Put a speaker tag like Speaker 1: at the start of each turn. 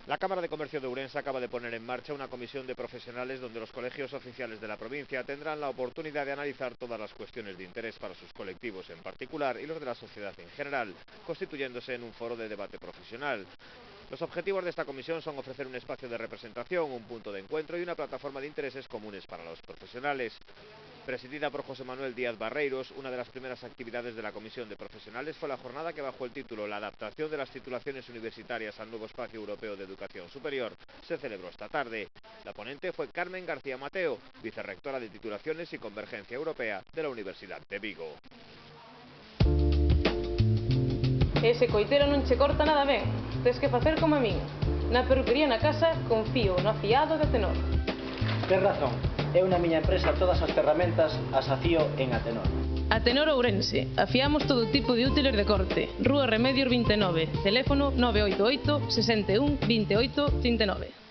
Speaker 1: La Cámara de Comercio de Ourense acaba de poner en marcha una comisión de profesionales donde los colegios oficiales de la provincia tendrán la oportunidad de analizar todas las cuestiones de interés para sus colectivos en particular y los de la sociedad en general, constituyéndose en un foro de debate profesional. Los objetivos de esta comisión son ofrecer un espacio de representación, un punto de encuentro y una plataforma de intereses comunes para los profesionales. Presidida por José Manuel Díaz Barreiros, una de las primeras actividades de la Comisión de Profesionales fue la jornada que bajo el título La adaptación de las titulaciones universitarias al nuevo espacio europeo de educación superior se celebró esta tarde. La ponente fue Carmen García Mateo, vicerrectora de Titulaciones y Convergencia Europea de la Universidad de Vigo.
Speaker 2: Ese coitero non che corta nada ben. Tens que facer como a min. Na perruquería na casa confío no afiado de Atenor.
Speaker 3: Tens razón. Eu na miña empresa todas as ferramentas as afío en Atenor.
Speaker 2: Atenor Ourense. Afiamos todo tipo de útiles de corte. Rúa Remedios 29. Teléfono 988 61 28 39.